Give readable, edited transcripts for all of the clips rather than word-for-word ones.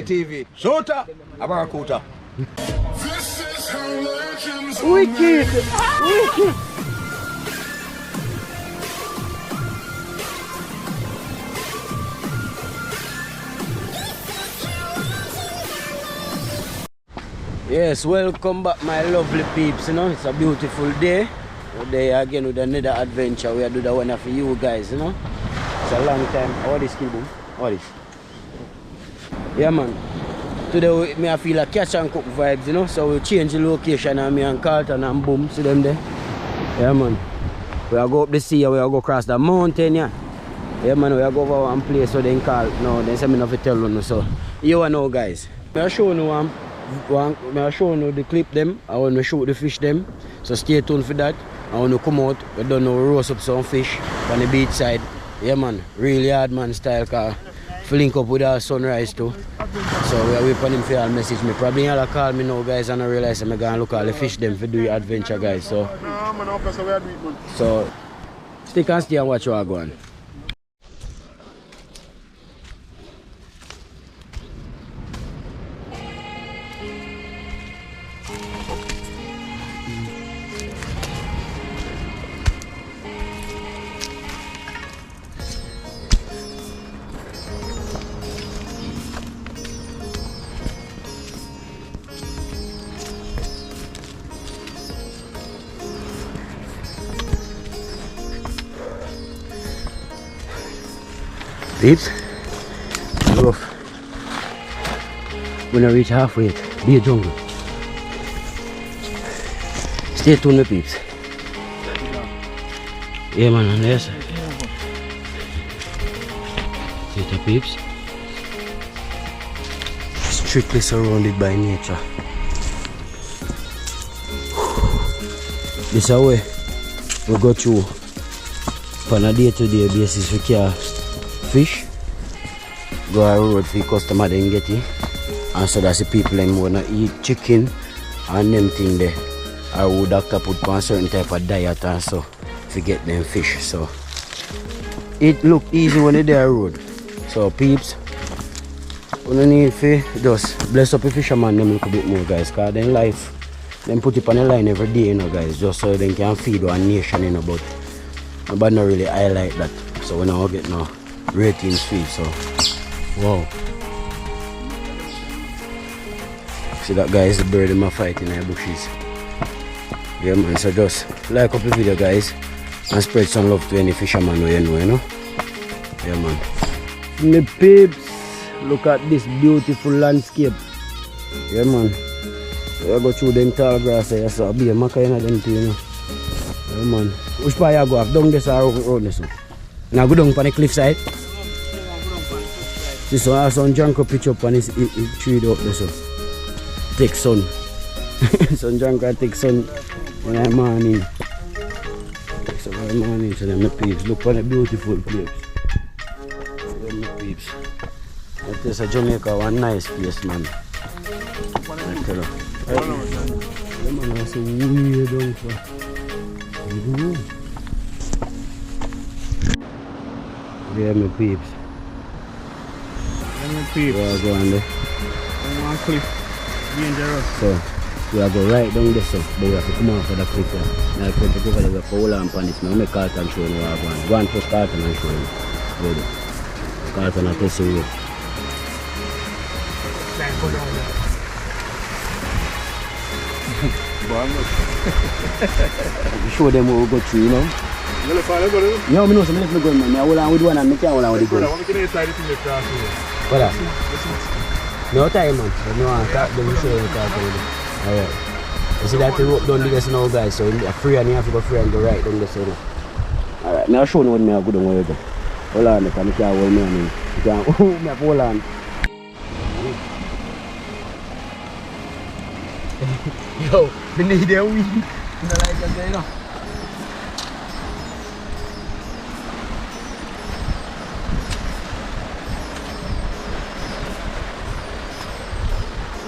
TV. Shota, Abarakuta. Wicked! Wicked! Yes, welcome back my lovely peeps, you know, it's a beautiful day. We're there again with another adventure. We are doing that one for you guys, you know. It's a long time. How this kid? What is? Yeah man. Today me I feel like catch and cook vibes, you know. So we'll change the location and me and Carlton and boom, see them there. Yeah man. We'll go up the sea, we'll go across the mountain, yeah. Yeah man, we'll go over one place so then call. No, then say me not to tell you, so you know guys. I'll show you I'll show you the clip them. I want to shoot the fish them. So stay tuned for that. I want to come out. We don't know roast up some fish on the beach side. Yeah man, really hard man style car. Link up with our sunrise too. So we are waiting for him for message me. Probably he'll call me now guys and I realize I'm gonna look at the fish them for do adventure guys. So stick and stay and watch what I go on. Peeps, rough. When I reach halfway, be a jungle. Stay tuned, my peeps. Yeah, man, on there. See the peeps. Strictly surrounded by nature. This is how we go through on a day-to-day basis. We can fish, go a road for the customer then get it, and so that's the people them wanna eat chicken and them thing there. Our doctor put on certain type of diet and so to get them fish. So it look easy when they there road. So peeps, we don't need to just bless up the fisherman them a little bit more guys, cause then life them put it on the line every day, you know guys, just so they can feed one nation, you know, but nobody not really highlight that. So we now get no ratings feed, so wow. See that guys, the bird in my fight in the bushes. Yeah man, so just like up the video guys and spread some love to any fisherman you know. Yeah man. Me peeps, look at this beautiful landscape. Yeah man. I go through them tall grass here, so I'll be a maca in them too, you know. Yeah man. Which part you go off? Down this or road this one? Now go down on the cliffside. This one has some junk pitch up and it's treed up there, so take sun. Some junk take sun when I'm morning. So when I'm morning, so then my peeps look for the beautiful place. So my peeps. That is a Jamaica, one nice place, man. I tell you. The man was so weird down for. Yeah, my peeps. Yeah, my peeps. We are going there. One cliff. Dangerous. So, we are going right down there, so, but we have to come off of the cliff here. Now, if we go over there, we have to hold on upon this. Now, make Carlton show you what I want. Go and push Carlton and show you. good. Caught on a testing rope. Show them what we go through, you know. No, I know some little good man. I hold on with one and I can't hold on with the gun. What up? No time, man. No, I can't do it. Alright. You see that the rope down this now, guys. So you're free and you have to go free and go right down this side. Alright, I'll show you what I go down where you go. Hold on, because I can't hold me on. You can't hold on. Yo, we need a win. You know, like that, you know.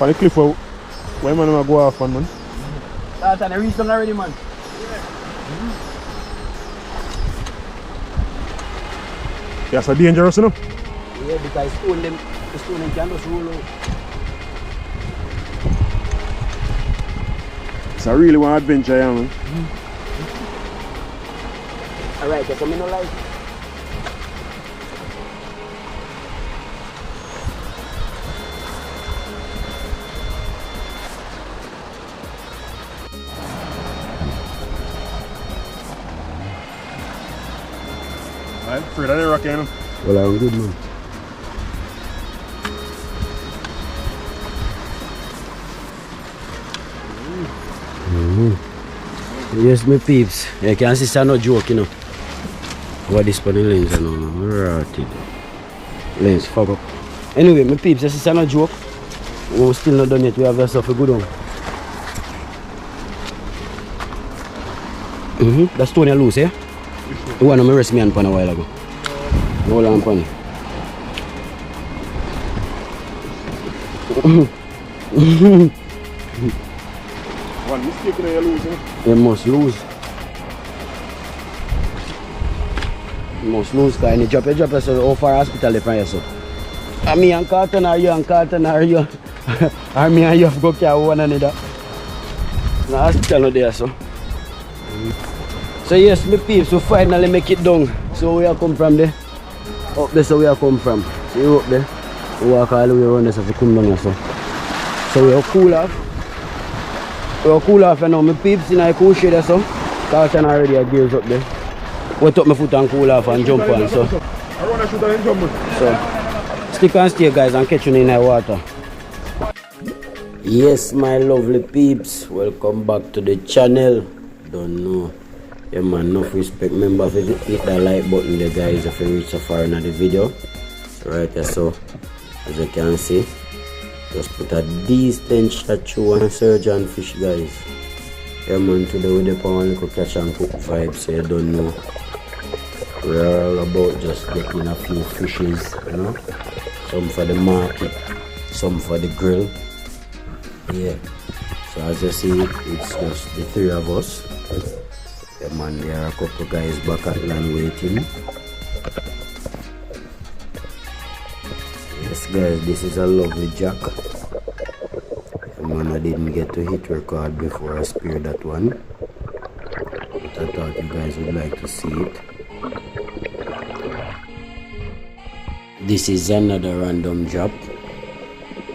On the cliff, where man I go off on, man? That's an reach down already, man. Yeah, so dangerous, you know? Yeah, because the stone can just roll out. It's a really one adventure, yeah, man. Alright, so me no like. I'm afraid I didn't rock in. Well, I'm good, man. Yes, my peeps. You can see it's no joke, you know. What this for the lens, you know. Rotted. Lens, fuck up. Anyway, my peeps, this is no joke. We're still not done yet. We have that stuff to go down. That stone is loose, eh? The one I rest me on a while ago. Hold on, pan. One mistake and you lose, eh? You must lose. You must lose, because you drop it, so how far hospital from you, so. And me and Carlton are you, and Carlton are you. Or me and you have to go carry one another. The hospital not there, so. So yes, my peeps, we finally make it down. So we are come from there. Up there, so we are come from. See you up there. We walk all the way around there, so we come down here, so. So we are cool off. We are cool off, you know. My peeps in a cool shade, so. Carlton already have gears up there. We took my foot and cool off and jump on, so. I want to shoot and jump. So, stick and stay, guys, and catch you in the water. Yes, my lovely peeps, welcome back to the channel. Don't know. Yeah, man, enough respect. Remember to hit that like button there, guys, if you reach so far in the video. So right here, so as you can see, just put a decent statue on surgeon fish, guys. Yeah, man, today with the power little catch and cook vibe, so you don't know. We're all about just getting a few fishes, you know. Some for the market, some for the grill. Yeah. So as you see, it's just the three of us. Yeah, man, there are a couple guys back at land waiting. Yes, guys, this is a lovely jack. Yeah, man, I didn't get to hit record before I speared that one, but I thought you guys would like to see it. This is another random drop.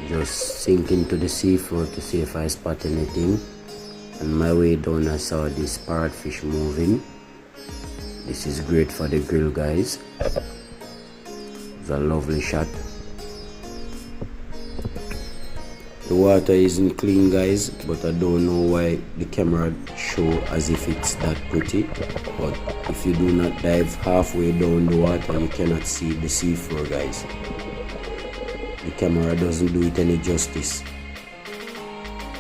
Just sink into the seafloor to see if I spot anything. On my way down, I saw this parrotfish moving. This is great for the grill, guys. It's a lovely shot. The water isn't clean, guys, but I don't know why the camera show as if it's that pretty. But if you do not dive halfway down the water, you cannot see the seafloor, guys. The camera doesn't do it any justice.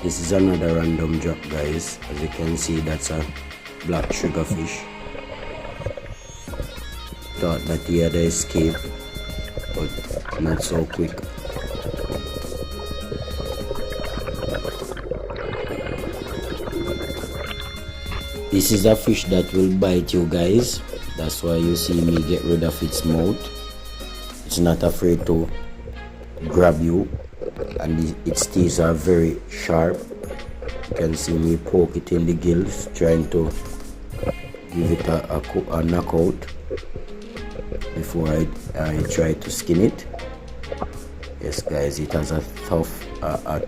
This is another random drop, guys. As you can see, that's a black triggerfish. Thought that he had escaped, but not so quick. This is a fish that will bite you, guys. That's why you see me get rid of its mouth. It's not afraid to grab you, and its teeth are very sharp. You can see me poke it in the gills, trying to give it a knockout. before I try to skin it. Yes guys, it has a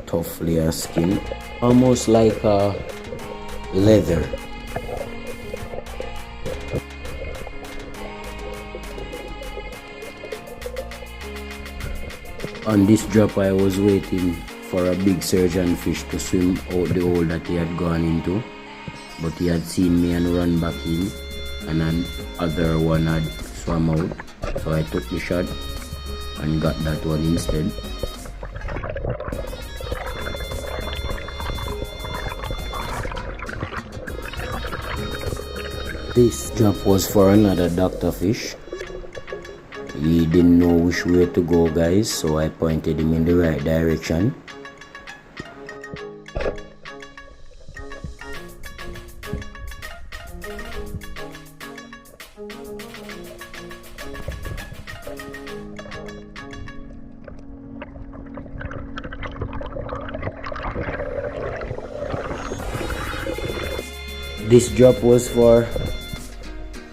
tough layer skin, almost like leather. On this drop I was waiting for a big surgeon fish to swim out the hole that he had gone into, but he had seen me and run back in, and another one had swam out, so I took the shot and got that one instead. This drop was for another doctor fish. He didn't know which way to go guys, so I pointed him in the right direction. This drop was for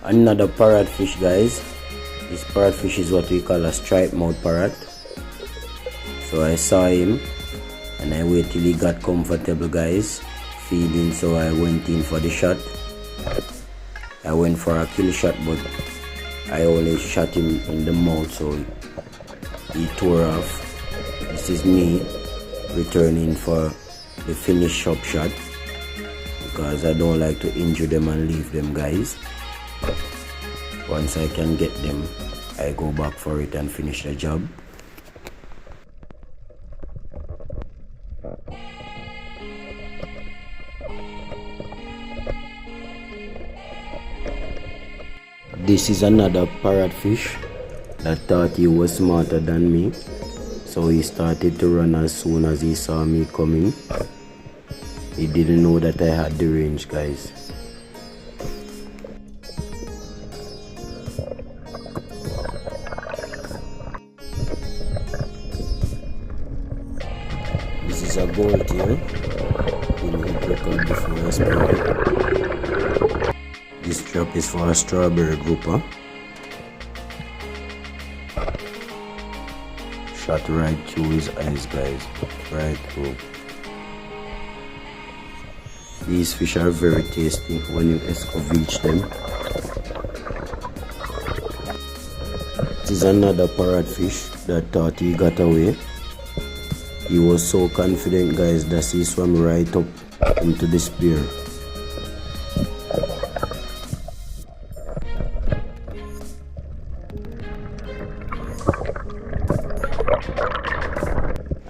another parrotfish guys. This parrotfish is what we call a striped mouth parrot. So I saw him and I waited till he got comfortable guys feeding, so I went in for the shot. I went for a kill shot, but I only shot him in the mouth, so he tore off. This is me returning for the finish up shot, because I don't like to injure them and leave them guys. Once I can get them, I go back for it and finish the job. This is another parrotfish that thought he was smarter than me, so he started to run as soon as he saw me coming. He didn't know that I had the range guys. This is a gold tail. Didn't hit record before I sprayed it. This drop is for a strawberry grouper. Shot right through his eyes guys, right through. These fish are very tasty when you escovitch them. This is another parrotfish that thought he got away. He was so confident guys that he swam right up into the spear.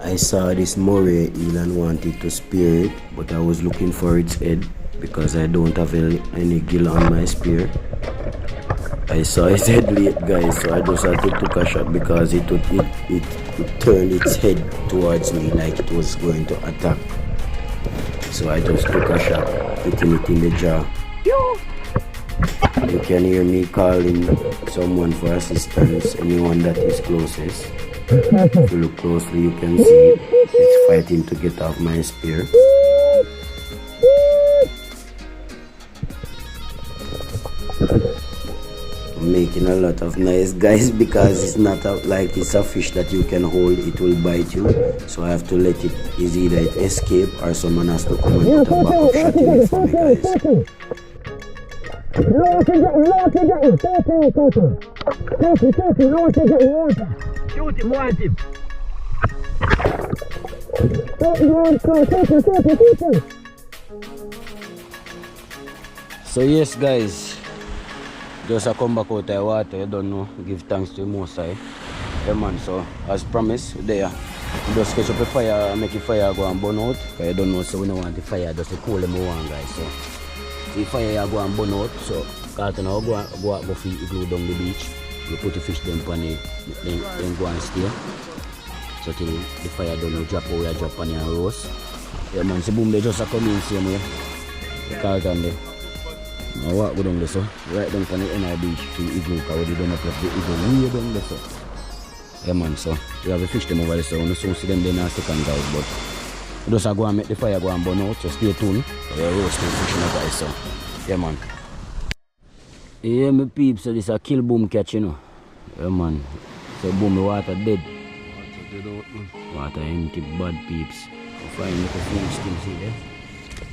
I saw this moray eel and wanted to spear it, but I was looking for its head because I don't have any gill on my spear. I saw its head late guys, so I just had to take a shot because it turned its head towards me like it was going to attack. So I just took a shot, hitting it in the jaw. You can hear me calling someone for assistance, anyone that is closest. If you look closely, you can see it's fighting to get off my spear. I'm making a lot of noise guys because it's not like it's a fish that you can hold, it will bite you. So I have to let it, is either it escape or someone has to come and put a backup shot in it for me guys. Shoot him, want him. So yes guys, just a come back out of the water, you don't know, give thanks to the Most High. Yeah man, so as promised, there, just catch up a fire, make the fire go and burn out. Because you don't know, so we don't want the fire just to cool them one guys. So the fire go and burn out, so carton now go feed igloo down the beach. You put the fish them on it, then go and stay. So till the fire don't drop out, you drop on your roast. Yeah man, so boom, they just come in same way. The carton there. Now walk go down there so, right down from the end of the beach to the igloo, because we don't have the igloo way down there so. Yeah man, so we have to fish them over there, so we soon see them then in a second guys, but we just go and make the fire go and burn out, so stay tuned. We are roasting fish in the guys, so yeah man. Yeah, my peeps, so this is a kill boom catch, you know. Yeah, man. So boom, the water dead. Water empty, bad peeps. We find little fish still, see there?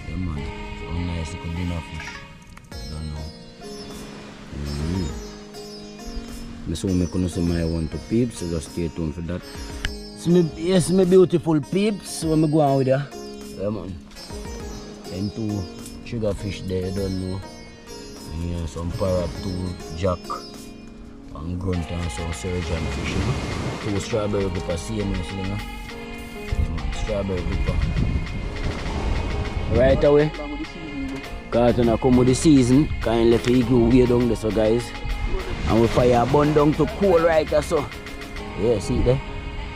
Yeah, man. So nice little dinner fish. Don't know. So I couldn't see my one to peeps, so just stay tuned for that. Yes, my beautiful peeps. When I go on with you. Yeah, man. And two sugar fish there, you don't know. Yeah, some parrot, two jack, and grunt and some surgeon fish, you know. Two strawberry pepper, same as you know. Strawberry pepper. Right away. Because when I come with the season, kindly for you way down there, so guys. And we fire a bun down to cool right there, so. Yeah, see there?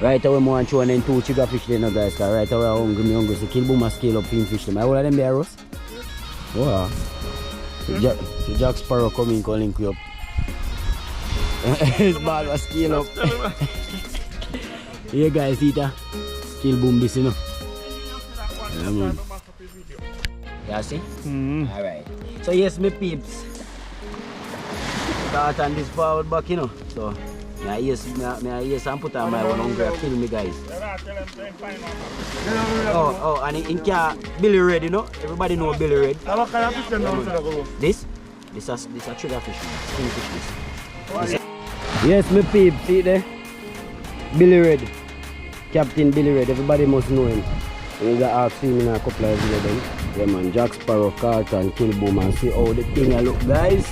Right away, I want to show them two sugar fish there, no, guys. Because right away, I'm hungry, so kill boom and scale up fin fish them. I will them there, Ross. Wow. So Jack Sparrow coming, calling you up. His ball was scale up. Yeah, guys, see that? Kill boom this, you know. Yeah, man. Yeah, see? Alright. So, yes, my peeps. Start on this forward back, you know. So, yes, and put on my one hungry, kill me, guys. Oh, and in here, Billy Red, you know. Everybody know Billy Red. This a trigger fish, skin fish. This. Yes, my peep, see there? Billy Red, Captain Billy Red. Everybody must know him. You got ask him in a couple of videos then. Yeah, man, Jack Sparrow, Carlton, kill boom, and see how the thing I look, guys.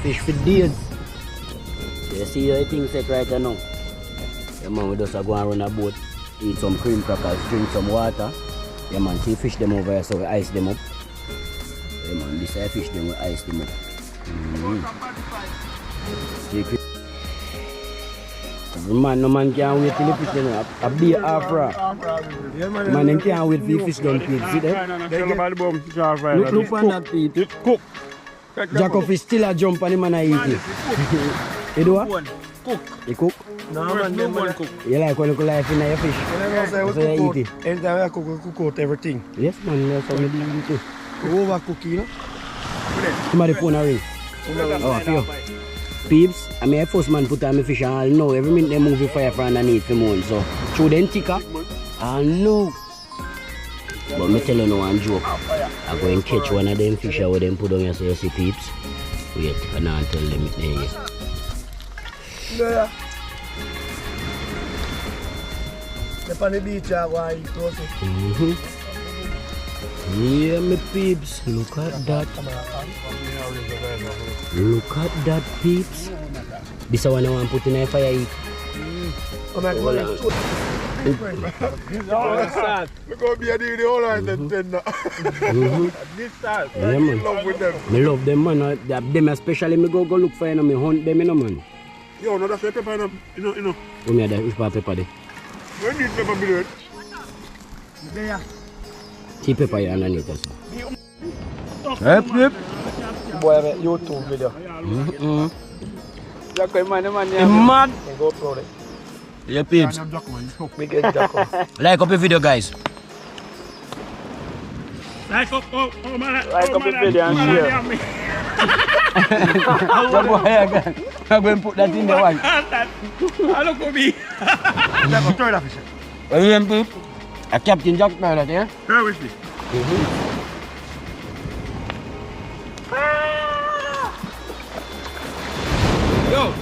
Fish for days. You see how the thing set right now. Yeah, man, we just go and run a boat, eat some cream crackers, drink some water. Yeah, man, see fish them over here, so we ice them up. Yeah, man, this I fish them, we ice them up. Man, no man can't wait till the fish them up. A big afra. Man, they can't wait for the fish them, peep. See that? Look on that, peep. It's cooked. Jacob is still a jump and the man I eat it. You do what? Cook. You cook? No, man, no one cook. You like when you cook life in your fish? So you eat it? Anytime I cook, we cook out everything. Yes, man, that's how we do it too. Overcook, you know? Somebody phone a ring. Oh, I feel. Peeps, I mean, first man put on my fish and I'll know every minute they move the fire from underneath the moon. So, through them ticker, I'll know. But me tell you no one joke. I go and catch one of them fish with them put on here so you see peeps. Wait, and I'll tell them it there. Yeah. Up on the beach, I want to eat close. Yeah, my peeps, look at that. Look at that, peeps. This one I want to put in a fire eat. Come on, come on. We're going to be a deal the whole night then now. This time, yeah, man. in love with them. I love them, man. Them especially, me go look for them, me hunt them, you know, man. Yo, no, that's the pepper, you know. Come here, which part pepper there? When need pepper, Billy? There. See pepper here underneath us. Hep, hep. Boy, I have a YouTube video. Jack, man. Mad. Go upload it. Yeah, peeps. Big head Jacko. Like up the video, guys. Like up the video and share. I'm going to put that in the one. look at me. Jacko, throw that fish. Are you peep? A Captain Jack Pilot, yeah? Where is he? Yo!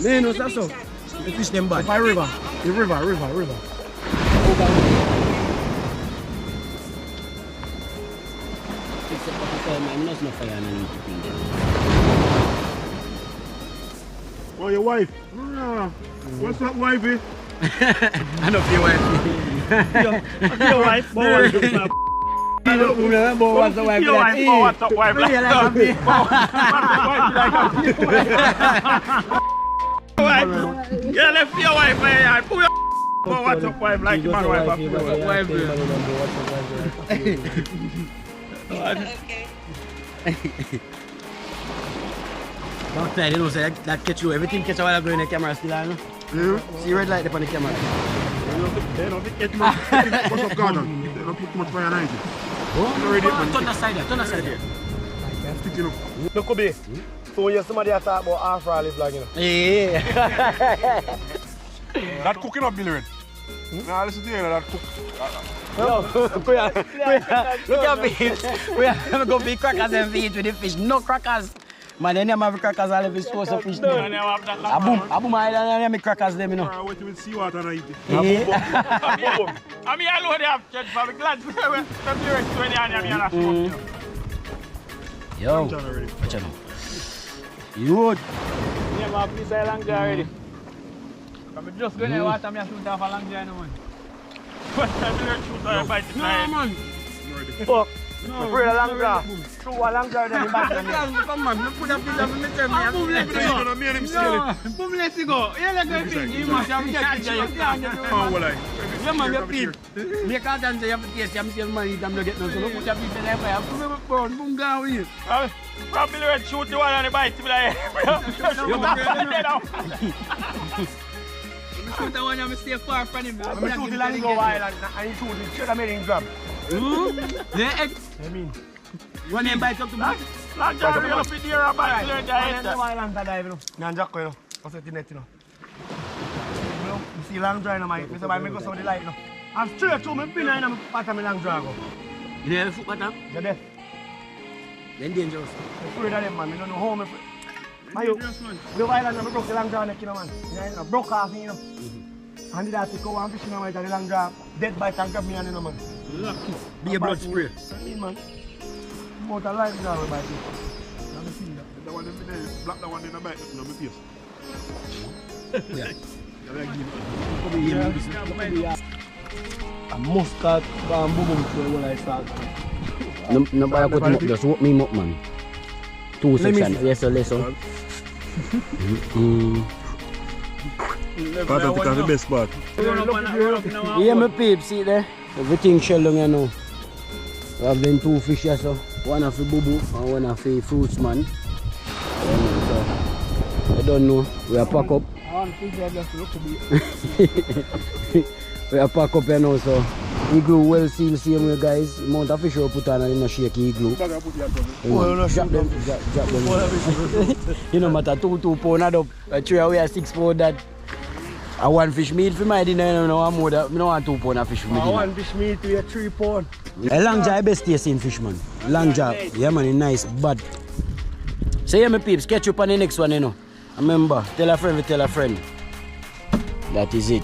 Man, what's that so? The fish them bad. By river. The river. I'm not no fire underneath the thing there. Oh, your wife. What's up, wifey? I know your wife. Your wife. What's the wife? What's up, wife? Yeah, left your wife. Pull your what's up, wife? Like your man, wife. Outside, you know, say that catch you. Everything catch while I go in the camera still, you know? See red light up on the camera. They don't get much. What's up, Gordon? They don't put too much fire on it. Turn aside there. stick, you know. Look, Kobe. So when you somebody talk about half rally vlog, you know. Yeah. That cooking up, Billy Red. Nah, listen to you, that cook. Look at me. We are going to be crackers and feed with the fish. No crackers. Man, any of my crackers all of his source of fish. Abu my any of my crackers them, you know. Wait till we see water and eat it. Yeah. I mean, I know they have church, but I'm glad to hear when Yo, watch out now. You. yeah, my piece of long jar already. I'm just going to water me shoot off a long jar, man. What time you shoot off a bite tonight? No, man. Fuck. No, afraid of long jar. Shoot a long jar, then you back on me. Come on, you put a piece of me tell me. Boom, let it go. Me and him scale it. Boom, let it go. You let go think. You must have catch it. Oh, well, I. Yeah, man, you feel. Me can't answer you for taste. I'm still money. I'm not getting no. So look what you feel there. Boom, go away. Probably red shoot the one on the bite. You shoot the one and stay far from him. I'm shoot the land go wild and you shoot it. Should have made him grab. Yeah, I mean, when they bite up to me. Long jar, you're up in here and bite. Learn that. I'm long dive, you know. I'm Jack, you know. What's the net, you know. You see long dry now, mate. Mr. Boy, I go some of the light, you know. I'm straight to my pin and I'm part of my long dry. You know, foot bottom? You're deaf. Then dangerous. I'm afraid of them, man. I don't know how I'm afraid. You go island and I broke the long dry neck, you know, man. You know, broke off me, you know. And did I take over and fishing on the long dry. Dead bite and grab me, you know, man. Be a blood spray. Man. About a life now, my bite. Let me see that. The one in there, black the one in the back, no, my face. A muscat bamboo boom when I start. Nobody put him up, just walk me up, man. 2 sections. Yes, sir, listen. Part of the best part. Yeah, my peeps, see there? Everything shell down here now. We have been 2 fish here, so one of the boo-boo and one of the fruits, man. So, I don't know, we are pack up. We are pack up here now, so igloo well sealed same way, guys. The amount of fish we put on and in a shake igloo. Drop them. You know, matter 2 pound add up. 3 away 6 pound that. I want fish meat for my dinner, I don't want 2 pound of fish for my dinner. I want fish meat to 3 pound. A long jar best tasting fish, man. Long jar, yeah man, it's nice, but so yeah, my peeps, catch you up on the next one, you know. Remember, tell a friend, that is it.